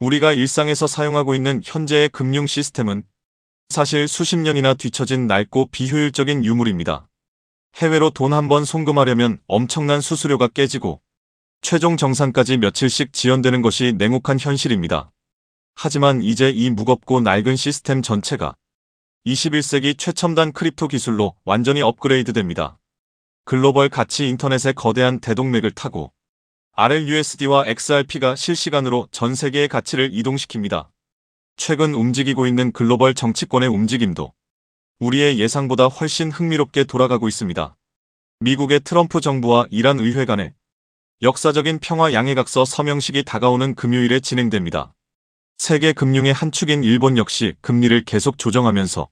우리가 일상에서 사용하고 있는 현재의 금융 시스템은 사실 수십 년이나 뒤처진 낡고 비효율적인 유물입니다. 해외로 돈 한 번 송금하려면 엄청난 수수료가 깨지고 최종 정산까지 며칠씩 지연되는 것이 냉혹한 현실입니다. 하지만 이제 이 무겁고 낡은 시스템 전체가 21세기 최첨단 크립토 기술로 완전히 업그레이드됩니다. 글로벌 가치 인터넷의 거대한 대동맥을 타고 RLUSD와 XRP가 실시간으로 전 세계의 가치를 이동시킵니다. 최근 움직이고 있는 글로벌 정치권의 움직임도 우리의 예상보다 훨씬 흥미롭게 돌아가고 있습니다. 미국의 트럼프 정부와 이란 의회 간의 역사적인 평화 양해각서 서명식이 다가오는 금요일에 진행됩니다. 세계 금융의 한 축인 일본 역시 금리를 계속 조정하면서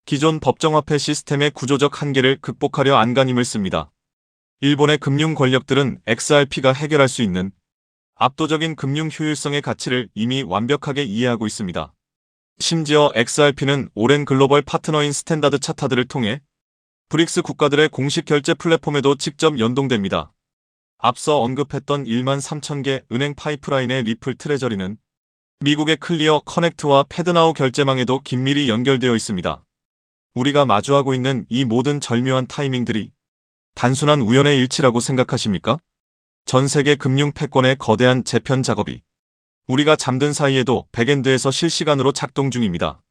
기존 법정화폐 시스템의 구조적 한계를 극복하려 안간힘을 씁니다. 일본의 금융 권력들은 XRP가 해결할 수 있는 압도적인 금융 효율성의 가치를 이미 완벽하게 이해하고 있습니다. 심지어 XRP는 오랜 글로벌 파트너인 스탠다드 차타드를 통해 브릭스 국가들의 공식 결제 플랫폼에도 직접 연동됩니다. 앞서 언급했던 1만 3천 개 은행 파이프라인의 리플 트레저리는 미국의 클리어 커넥트와 패드나우 결제망에도 긴밀히 연결되어 있습니다. 우리가 마주하고 있는 이 모든 절묘한 타이밍들이 단순한 우연의 일치라고 생각하십니까? 전 세계 금융 패권의 거대한 재편 작업이 우리가 잠든 사이에도 백엔드에서 실시간으로 작동 중입니다.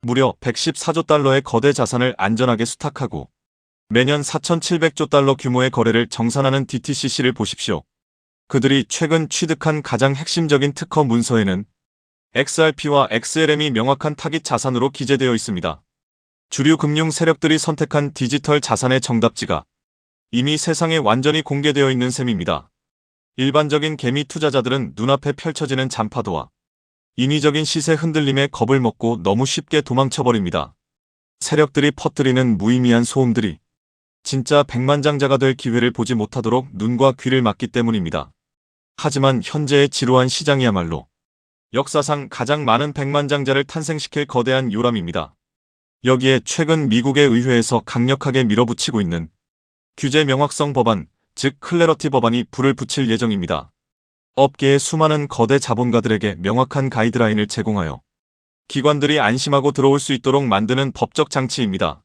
무려 114조 달러의 거대 자산을 안전하게 수탁하고 매년 4,700조 달러 규모의 거래를 정산하는 DTCC를 보십시오. 그들이 최근 취득한 가장 핵심적인 특허 문서에는 XRP와 XLM이 명확한 타깃 자산으로 기재되어 있습니다. 주류 금융 세력들이 선택한 디지털 자산의 정답지가 이미 세상에 완전히 공개되어 있는 셈입니다. 일반적인 개미 투자자들은 눈앞에 펼쳐지는 잔파도와 인위적인 시세 흔들림에 겁을 먹고 너무 쉽게 도망쳐버립니다. 세력들이 퍼뜨리는 무의미한 소음들이 진짜 백만장자가 될 기회를 보지 못하도록 눈과 귀를 막기 때문입니다. 하지만 현재의 지루한 시장이야말로 역사상 가장 많은 백만장자를 탄생시킬 거대한 요람입니다. 여기에 최근 미국의 의회에서 강력하게 밀어붙이고 있는 규제 명확성 법안, 즉 클래러티 법안이 불을 붙일 예정입니다. 업계의 수많은 거대 자본가들에게 명확한 가이드라인을 제공하여 기관들이 안심하고 들어올 수 있도록 만드는 법적 장치입니다.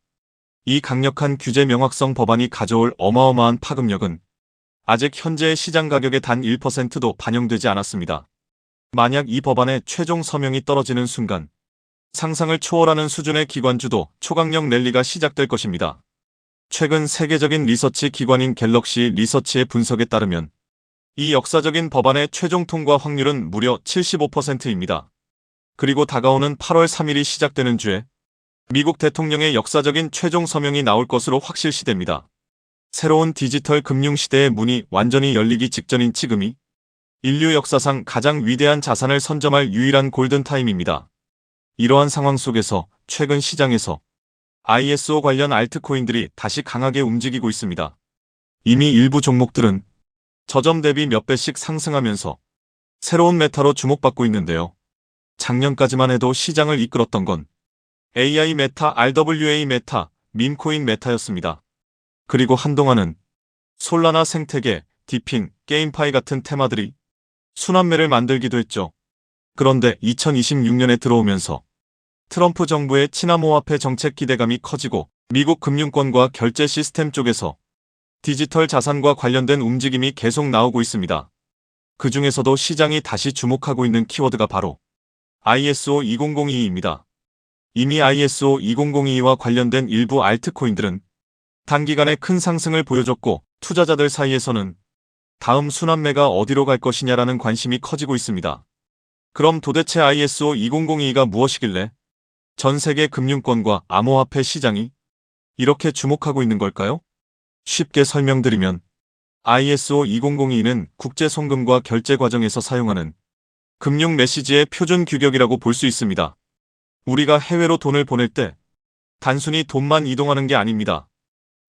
이 강력한 규제 명확성 법안이 가져올 어마어마한 파급력은 아직 현재의 시장 가격의 단 1%도 반영되지 않았습니다. 만약 이 법안의 최종 서명이 떨어지는 순간 상상을 초월하는 수준의 기관주도 초강력 랠리가 시작될 것입니다. 최근 세계적인 리서치 기관인 갤럭시 리서치의 분석에 따르면 이 역사적인 법안의 최종 통과 확률은 무려 75%입니다. 그리고 다가오는 8월 3일이 시작되는 주에 미국 대통령의 역사적인 최종 서명이 나올 것으로 확실시됩니다. 새로운 디지털 금융 시대의 문이 완전히 열리기 직전인 지금이 인류 역사상 가장 위대한 자산을 선점할 유일한 골든타임입니다. 이러한 상황 속에서 최근 시장에서 ISO 관련 알트코인들이 다시 강하게 움직이고 있습니다. 이미 일부 종목들은 저점 대비 몇 배씩 상승하면서 새로운 메타로 주목받고 있는데요. 작년까지만 해도 시장을 이끌었던 건 AI 메타, RWA 메타, 밈코인 메타였습니다. 그리고 한동안은 솔라나 생태계, 디핑, 게임파이 같은 테마들이 순환매를 만들기도 했죠. 그런데 2026년에 들어오면서 트럼프 정부의 친암호화폐 정책 기대감이 커지고 미국 금융권과 결제 시스템 쪽에서 디지털 자산과 관련된 움직임이 계속 나오고 있습니다. 그 중에서도 시장이 다시 주목하고 있는 키워드가 바로 ISO 2002입니다. 이미 ISO 2002와 관련된 일부 알트코인들은 단기간에 큰 상승을 보여줬고 투자자들 사이에서는 다음 순환매가 어디로 갈 것이냐라는 관심이 커지고 있습니다. 그럼 도대체 ISO 2002가 무엇이길래 전 세계 금융권과 암호화폐 시장이 이렇게 주목하고 있는 걸까요? 쉽게 설명드리면 ISO 2002는 국제 송금과 결제 과정에서 사용하는 금융 메시지의 표준 규격이라고 볼 수 있습니다. 우리가 해외로 돈을 보낼 때 단순히 돈만 이동하는 게 아닙니다.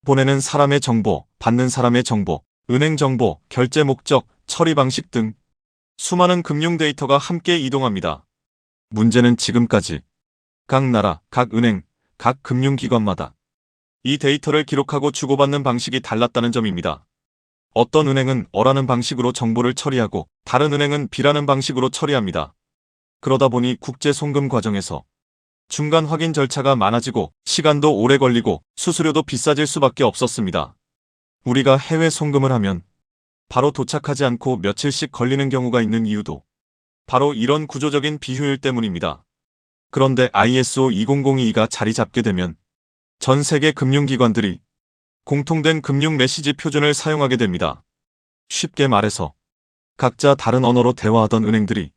보내는 사람의 정보, 받는 사람의 정보, 은행 정보, 결제 목적, 처리 방식 등 수많은 금융 데이터가 함께 이동합니다. 문제는 지금까지 각 나라, 각 은행, 각 금융기관마다 이 데이터를 기록하고 주고받는 방식이 달랐다는 점입니다. 어떤 은행은 A라는 방식으로 정보를 처리하고 다른 은행은 B라는 방식으로 처리합니다. 그러다 보니 국제 송금 과정에서 중간 확인 절차가 많아지고 시간도 오래 걸리고 수수료도 비싸질 수밖에 없었습니다. 우리가 해외 송금을 하면 바로 도착하지 않고 며칠씩 걸리는 경우가 있는 이유도 바로 이런 구조적인 비효율 때문입니다. 그런데 ISO 20022가 자리 잡게 되면 전 세계 금융기관들이 공통된 금융 메시지 표준을 사용하게 됩니다. 쉽게 말해서 각자 다른 언어로 대화하던 은행들이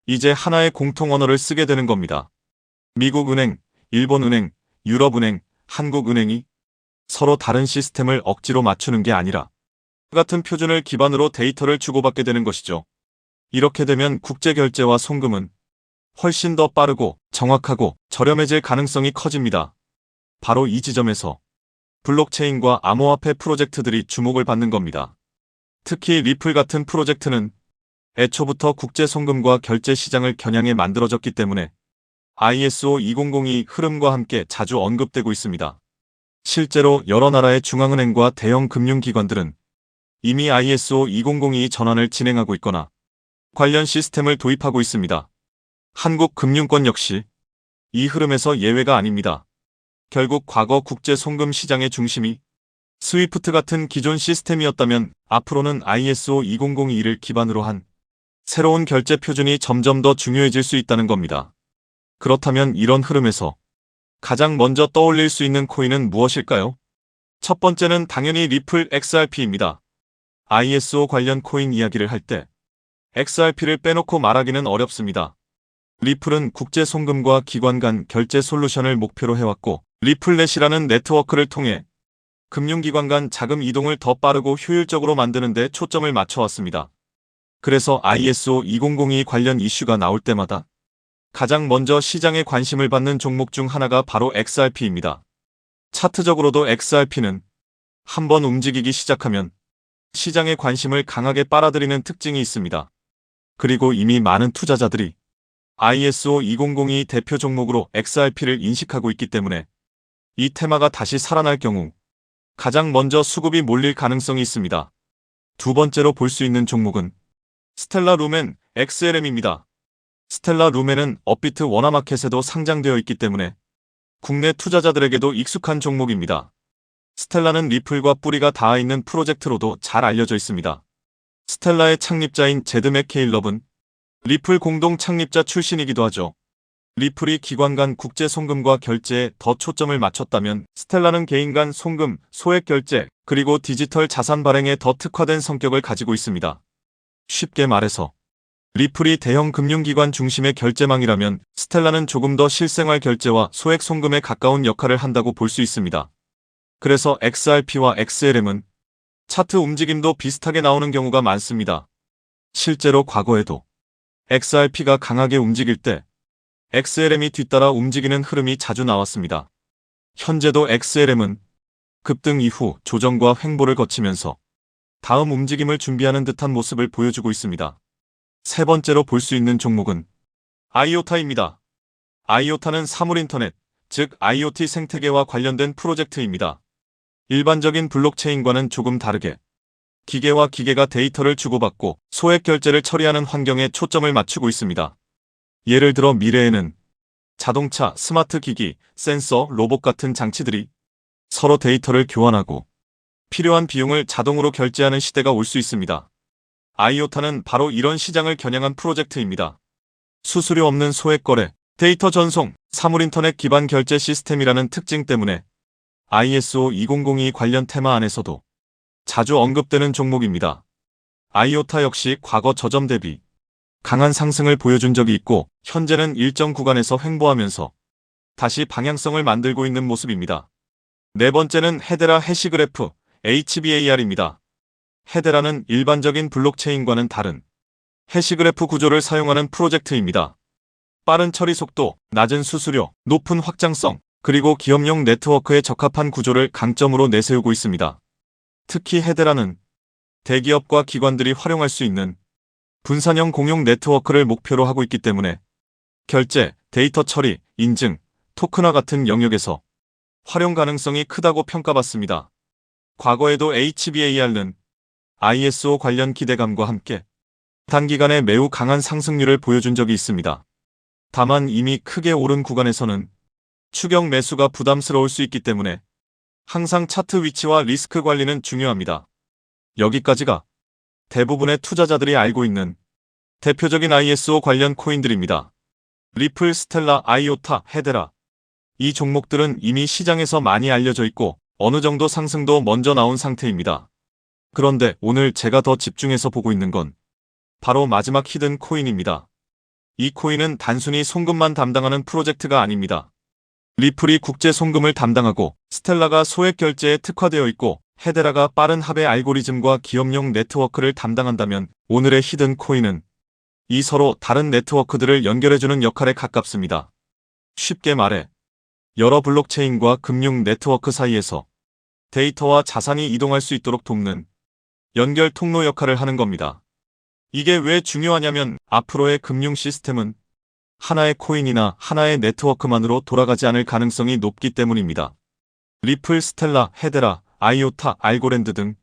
이제 하나의 공통 언어를 쓰게 되는 겁니다. 미국은행, 일본은행, 유럽은행, 한국은행이 서로 다른 시스템을 억지로 맞추는 게 아니라 같은 표준을 기반으로 데이터를 주고받게 되는 것이죠. 이렇게 되면 국제결제와 송금은 훨씬 더 빠르고 정확하고 저렴해질 가능성이 커집니다. 바로 이 지점에서 블록체인과 암호화폐 프로젝트들이 주목을 받는 겁니다. 특히 리플 같은 프로젝트는 애초부터 국제송금과 결제 시장을 겨냥해 만들어졌기 때문에 ISO 2002 흐름과 함께 자주 언급되고 있습니다. 실제로 여러 나라의 중앙은행과 대형 금융기관들은 이미 ISO 2002 전환을 진행하고 있거나 관련 시스템을 도입하고 있습니다. 한국금융권 역시 이 흐름에서 예외가 아닙니다. 결국 과거 국제송금 시장의 중심이 스위프트 같은 기존 시스템이었다면 앞으로는 ISO 2002를 기반으로 한 새로운 결제 표준이 점점 더 중요해질 수 있다는 겁니다. 그렇다면 이런 흐름에서 가장 먼저 떠올릴 수 있는 코인은 무엇일까요? 첫 번째는 당연히 리플 XRP입니다. ISO 관련 코인 이야기를 할 때 XRP를 빼놓고 말하기는 어렵습니다. 리플은 국제 송금과 기관 간 결제 솔루션을 목표로 해왔고 리플넷이라는 네트워크를 통해 금융기관 간 자금 이동을 더 빠르고 효율적으로 만드는 데 초점을 맞춰왔습니다. 그래서 ISO 2002 관련 이슈가 나올 때마다 가장 먼저 시장에 관심을 받는 종목 중 하나가 바로 XRP입니다. 차트적으로도 XRP는 한번 움직이기 시작하면 시장의 관심을 강하게 빨아들이는 특징이 있습니다. 그리고 이미 많은 투자자들이 ISO 2002 대표 종목으로 XRP를 인식하고 있기 때문에 이 테마가 다시 살아날 경우 가장 먼저 수급이 몰릴 가능성이 있습니다. 두 번째로 볼 수 있는 종목은 스텔라 루멘 XLM입니다. 스텔라 루멘은 업비트 워너마켓에도 상장되어 있기 때문에 국내 투자자들에게도 익숙한 종목입니다. 스텔라는 리플과 뿌리가 닿아 있는 프로젝트로도 잘 알려져 있습니다. 스텔라의 창립자인 제드 맥케일럽은 리플 공동 창립자 출신이기도 하죠. 리플이 기관 간 국제 송금과 결제에 더 초점을 맞췄다면 스텔라는 개인 간 송금, 소액 결제, 그리고 디지털 자산 발행에 더 특화된 성격을 가지고 있습니다. 쉽게 말해서 리플이 대형 금융기관 중심의 결제망이라면 스텔라는 조금 더 실생활 결제와 소액 송금에 가까운 역할을 한다고 볼 수 있습니다. 그래서 XRP와 XLM은 차트 움직임도 비슷하게 나오는 경우가 많습니다. 실제로 과거에도 XRP가 강하게 움직일 때 XLM이 뒤따라 움직이는 흐름이 자주 나왔습니다. 현재도 XLM은 급등 이후 조정과 횡보를 거치면서 다음 움직임을 준비하는 듯한 모습을 보여주고 있습니다. 세 번째로 볼 수 있는 종목은 아이오타입니다. 아이오타는 사물인터넷, 즉 IoT 생태계와 관련된 프로젝트입니다. 일반적인 블록체인과는 조금 다르게 기계와 기계가 데이터를 주고받고 소액 결제를 처리하는 환경에 초점을 맞추고 있습니다. 예를 들어 미래에는 자동차, 스마트 기기, 센서, 로봇 같은 장치들이 서로 데이터를 교환하고 필요한 비용을 자동으로 결제하는 시대가 올 수 있습니다. 아이오타는 바로 이런 시장을 겨냥한 프로젝트입니다. 수수료 없는 소액 거래, 데이터 전송, 사물인터넷 기반 결제 시스템이라는 특징 때문에 ISO 2002 관련 테마 안에서도 자주 언급되는 종목입니다. 아이오타 역시 과거 저점 대비 강한 상승을 보여준 적이 있고 현재는 일정 구간에서 횡보하면서 다시 방향성을 만들고 있는 모습입니다. 네 번째는 헤데라 해시그래프 HBAR입니다. 헤데라는 일반적인 블록체인과는 다른 해시그래프 구조를 사용하는 프로젝트입니다. 빠른 처리 속도, 낮은 수수료, 높은 확장성, 그리고 기업용 네트워크에 적합한 구조를 강점으로 내세우고 있습니다. 특히 헤데라는 대기업과 기관들이 활용할 수 있는 분산형 공용 네트워크를 목표로 하고 있기 때문에 결제, 데이터 처리, 인증, 토큰화 같은 영역에서 활용 가능성이 크다고 평가받습니다. 과거에도 HBAR는 ISO 관련 기대감과 함께 단기간에 매우 강한 상승률을 보여준 적이 있습니다. 다만 이미 크게 오른 구간에서는 추격 매수가 부담스러울 수 있기 때문에 항상 차트 위치와 리스크 관리는 중요합니다. 여기까지가 대부분의 투자자들이 알고 있는 대표적인 ISO 관련 코인들입니다. 리플, 스텔라, 아이오타, 헤데라. 이 종목들은 이미 시장에서 많이 알려져 있고 어느 정도 상승도 먼저 나온 상태입니다. 그런데 오늘 제가 더 집중해서 보고 있는 건 바로 마지막 히든 코인입니다. 이 코인은 단순히 송금만 담당하는 프로젝트가 아닙니다. 리플이 국제 송금을 담당하고 스텔라가 소액 결제에 특화되어 있고 헤데라가 빠른 합의 알고리즘과 기업용 네트워크를 담당한다면 오늘의 히든 코인은 이 서로 다른 네트워크들을 연결해주는 역할에 가깝습니다. 쉽게 말해 여러 블록체인과 금융 네트워크 사이에서 데이터와 자산이 이동할 수 있도록 돕는 연결 통로 역할을 하는 겁니다. 이게 왜 중요하냐면 앞으로의 금융 시스템은 하나의 코인이나 하나의 네트워크만으로 돌아가지 않을 가능성이 높기 때문입니다. 리플, 스텔라, 헤데라, 아이오타, 알고랜드 등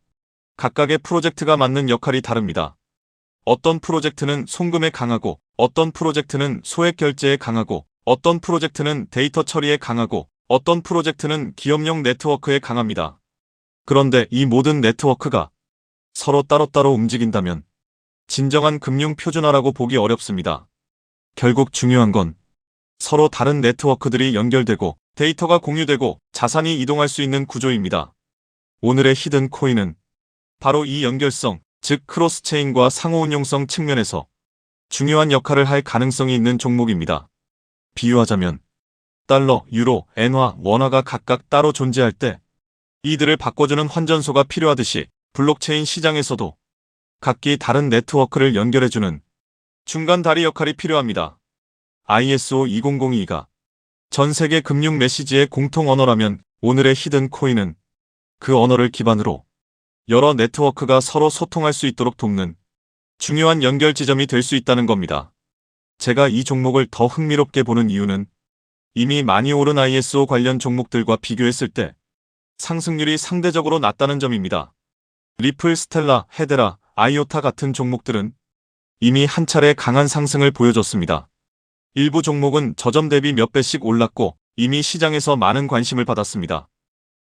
각각의 프로젝트가 맡는 역할이 다릅니다. 어떤 프로젝트는 송금에 강하고 어떤 프로젝트는 소액 결제에 강하고 어떤 프로젝트는 데이터 처리에 강하고 어떤 프로젝트는 기업용 네트워크에 강합니다. 그런데 이 모든 네트워크가 서로 따로따로 움직인다면 진정한 금융 표준화라고 보기 어렵습니다. 결국 중요한 건 서로 다른 네트워크들이 연결되고 데이터가 공유되고 자산이 이동할 수 있는 구조입니다. 오늘의 히든 코인은 바로 이 연결성, 즉 크로스체인과 상호운용성 측면에서 중요한 역할을 할 가능성이 있는 종목입니다. 비유하자면 달러, 유로, 엔화, 원화가 각각 따로 존재할 때 이들을 바꿔주는 환전소가 필요하듯이 블록체인 시장에서도 각기 다른 네트워크를 연결해주는 중간 다리 역할이 필요합니다. ISO 2002가 전 세계 금융 메시지의 공통 언어라면 오늘의 히든 코인은 그 언어를 기반으로 여러 네트워크가 서로 소통할 수 있도록 돕는 중요한 연결 지점이 될 수 있다는 겁니다. 제가 이 종목을 더 흥미롭게 보는 이유는 이미 많이 오른 ISO 관련 종목들과 비교했을 때 상승률이 상대적으로 낮다는 점입니다. 리플, 스텔라, 헤데라, 아이오타 같은 종목들은 이미 한 차례 강한 상승을 보여줬습니다. 일부 종목은 저점 대비 몇 배씩 올랐고 이미 시장에서 많은 관심을 받았습니다.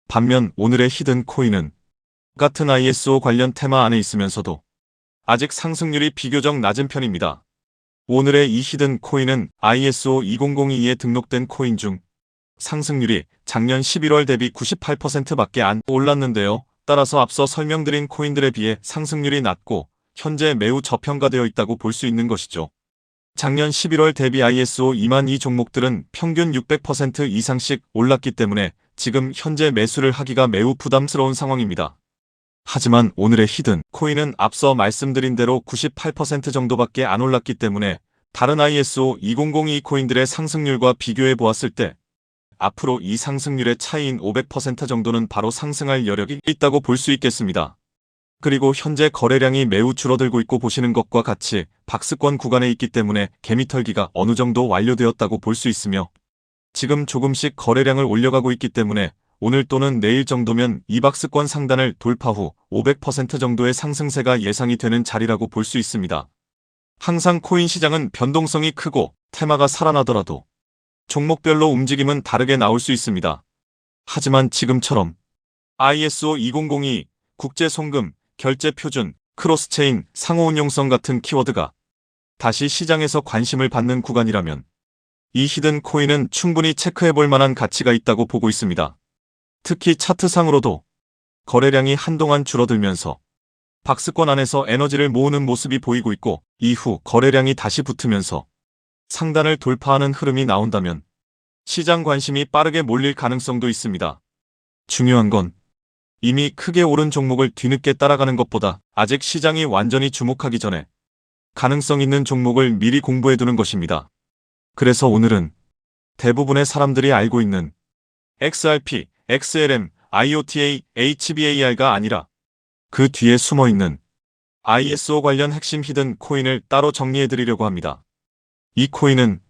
반면 오늘의 히든 코인은 같은 ISO 관련 테마 안에 있으면서도 아직 상승률이 비교적 낮은 편입니다. 오늘의 이 히든 코인은 ISO 2002에 등록된 코인 중 상승률이 작년 11월 대비 98%밖에 안 올랐는데요. 따라서 앞서 설명드린 코인들에 비해 상승률이 낮고 현재 매우 저평가되어 있다고 볼 수 있는 것이죠. 작년 11월 대비 ISO 2만 이 종목들은 평균 600% 이상씩 올랐기 때문에 지금 현재 매수를 하기가 매우 부담스러운 상황입니다. 하지만 오늘의 히든 코인은 앞서 말씀드린 대로 98% 정도밖에 안 올랐기 때문에 다른 ISO 2002 코인들의 상승률과 비교해 보았을 때 앞으로 이 상승률의 차이인 500% 정도는 바로 상승할 여력이 있다고 볼 수 있겠습니다. 그리고 현재 거래량이 매우 줄어들고 있고 보시는 것과 같이 박스권 구간에 있기 때문에 개미털기가 어느 정도 완료되었다고 볼 수 있으며 지금 조금씩 거래량을 올려가고 있기 때문에 오늘 또는 내일 정도면 이 박스권 상단을 돌파 후 500% 정도의 상승세가 예상이 되는 자리라고 볼 수 있습니다. 항상 코인 시장은 변동성이 크고 테마가 살아나더라도 종목별로 움직임은 다르게 나올 수 있습니다. 하지만 지금처럼 ISO 2002, 국제송금, 결제표준, 크로스체인, 상호운용성 같은 키워드가 다시 시장에서 관심을 받는 구간이라면 이 히든 코인은 충분히 체크해볼 만한 가치가 있다고 보고 있습니다. 특히 차트상으로도 거래량이 한동안 줄어들면서 박스권 안에서 에너지를 모으는 모습이 보이고 있고 이후 거래량이 다시 붙으면서 상단을 돌파하는 흐름이 나온다면 시장 관심이 빠르게 몰릴 가능성도 있습니다. 중요한 건 이미 크게 오른 종목을 뒤늦게 따라가는 것보다 아직 시장이 완전히 주목하기 전에 가능성 있는 종목을 미리 공부해두는 것입니다. 그래서 오늘은 대부분의 사람들이 알고 있는 XRP, XLM, IOTA, HBAR가 아니라 그 뒤에 숨어있는 ISO 관련 핵심 히든 코인을 따로 정리해드리려고 합니다. 이 코인은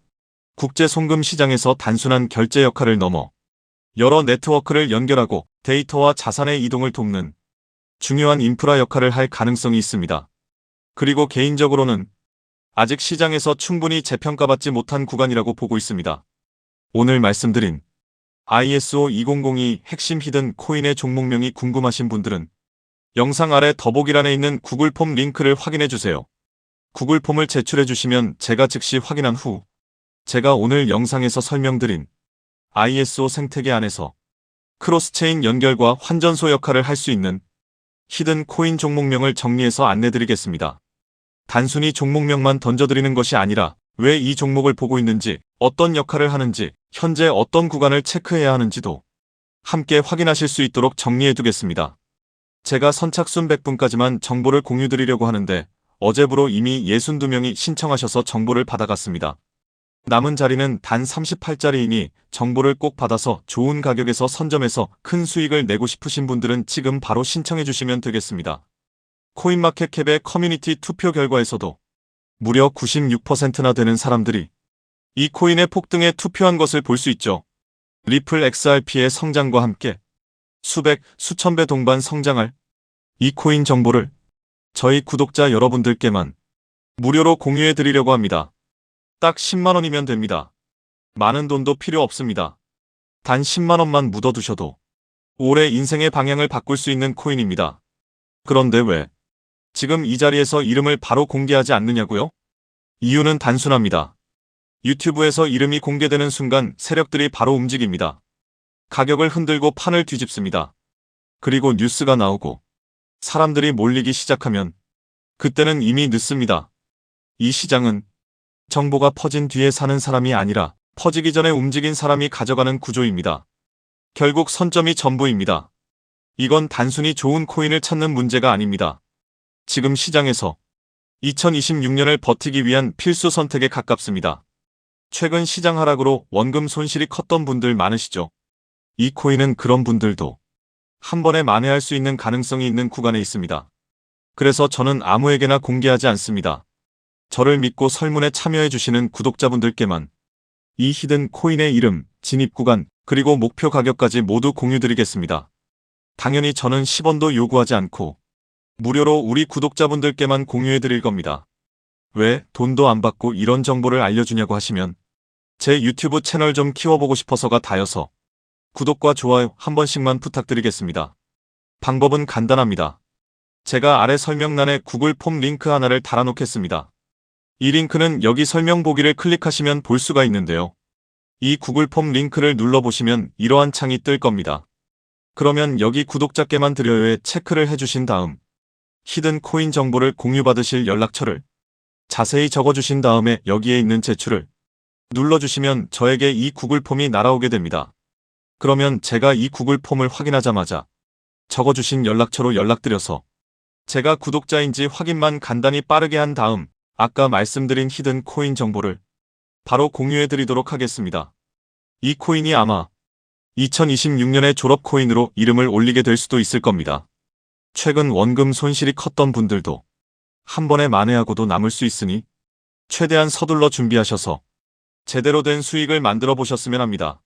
국제 송금 시장에서 단순한 결제 역할을 넘어 여러 네트워크를 연결하고 데이터와 자산의 이동을 돕는 중요한 인프라 역할을 할 가능성이 있습니다. 그리고 개인적으로는 아직 시장에서 충분히 재평가받지 못한 구간이라고 보고 있습니다. 오늘 말씀드린 ISO 2002 핵심 히든 코인의 종목명이 궁금하신 분들은 영상 아래 더보기란에 있는 구글 폼 링크를 확인해 주세요. 구글 폼을 제출해 주시면 제가 즉시 확인한 후 제가 오늘 영상에서 설명드린 ISO 생태계 안에서 크로스체인 연결과 환전소 역할을 할 수 있는 히든 코인 종목명을 정리해서 안내드리겠습니다. 단순히 종목명만 던져드리는 것이 아니라 왜 이 종목을 보고 있는지, 어떤 역할을 하는지, 현재 어떤 구간을 체크해야 하는지도 함께 확인하실 수 있도록 정리해두겠습니다. 제가 선착순 100분까지만 정보를 공유드리려고 하는데 어제부로 이미 62명이 신청하셔서 정보를 받아갔습니다. 남은 자리는 단 38자리이니 정보를 꼭 받아서 좋은 가격에서 선점해서 큰 수익을 내고 싶으신 분들은 지금 바로 신청해 주시면 되겠습니다. 코인마켓캡의 커뮤니티 투표 결과에서도 무려 96%나 되는 사람들이 이 코인의 폭등에 투표한 것을 볼 수 있죠. 리플 XRP의 성장과 함께 수백, 수천 배 동반 성장할 이 코인 정보를 저희 구독자 여러분들께만 무료로 공유해 드리려고 합니다. 딱 10만원이면 됩니다. 많은 돈도 필요 없습니다. 단 10만원만 묻어두셔도 올해 인생의 방향을 바꿀 수 있는 코인입니다. 그런데 왜 지금 이 자리에서 이름을 바로 공개하지 않느냐고요? 이유는 단순합니다. 유튜브에서 이름이 공개되는 순간 세력들이 바로 움직입니다. 가격을 흔들고 판을 뒤집습니다. 그리고 뉴스가 나오고 사람들이 몰리기 시작하면 그때는 이미 늦습니다. 이 시장은 정보가 퍼진 뒤에 사는 사람이 아니라 퍼지기 전에 움직인 사람이 가져가는 구조입니다. 결국 선점이 전부입니다. 이건 단순히 좋은 코인을 찾는 문제가 아닙니다. 지금 시장에서 2026년을 버티기 위한 필수 선택에 가깝습니다. 최근 시장 하락으로 원금 손실이 컸던 분들 많으시죠? 이 코인은 그런 분들도 한 번에 만회할 수 있는 가능성이 있는 구간에 있습니다. 그래서 저는 아무에게나 공개하지 않습니다. 저를 믿고 설문에 참여해 주시는 구독자분들께만 이 히든 코인의 이름, 진입 구간, 그리고 목표 가격까지 모두 공유드리겠습니다. 당연히 저는 10원도 요구하지 않고 무료로 우리 구독자분들께만 공유해 드릴 겁니다. 왜 돈도 안 받고 이런 정보를 알려주냐고 하시면 제 유튜브 채널 좀 키워보고 싶어서가 다여서 구독과 좋아요 한 번씩만 부탁드리겠습니다. 방법은 간단합니다. 제가 아래 설명란에 구글 폼 링크 하나를 달아놓겠습니다. 이 링크는 여기 설명 보기를 클릭하시면 볼 수가 있는데요. 이 구글 폼 링크를 눌러보시면 이러한 창이 뜰 겁니다. 그러면 여기 구독자께만 드려요에 체크를 해주신 다음 히든 코인 정보를 공유받으실 연락처를 자세히 적어주신 다음에 여기에 있는 제출을 눌러주시면 저에게 이 구글 폼이 날아오게 됩니다. 그러면 제가 이 구글 폼을 확인하자마자 적어주신 연락처로 연락드려서 제가 구독자인지 확인만 간단히 빠르게 한 다음 아까 말씀드린 히든 코인 정보를 바로 공유해 드리도록 하겠습니다. 이 코인이 아마 2026년의 졸업 코인으로 이름을 올리게 될 수도 있을 겁니다. 최근 원금 손실이 컸던 분들도 한 번에 만회하고도 남을 수 있으니 최대한 서둘러 준비하셔서 제대로 된 수익을 만들어 보셨으면 합니다.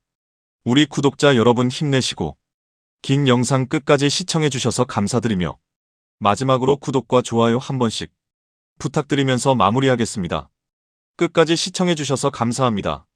우리 구독자 여러분 힘내시고 긴 영상 끝까지 시청해 주셔서 감사드리며 마지막으로 구독과 좋아요 한 번씩 부탁드리면서 마무리하겠습니다. 끝까지 시청해 주셔서 감사합니다.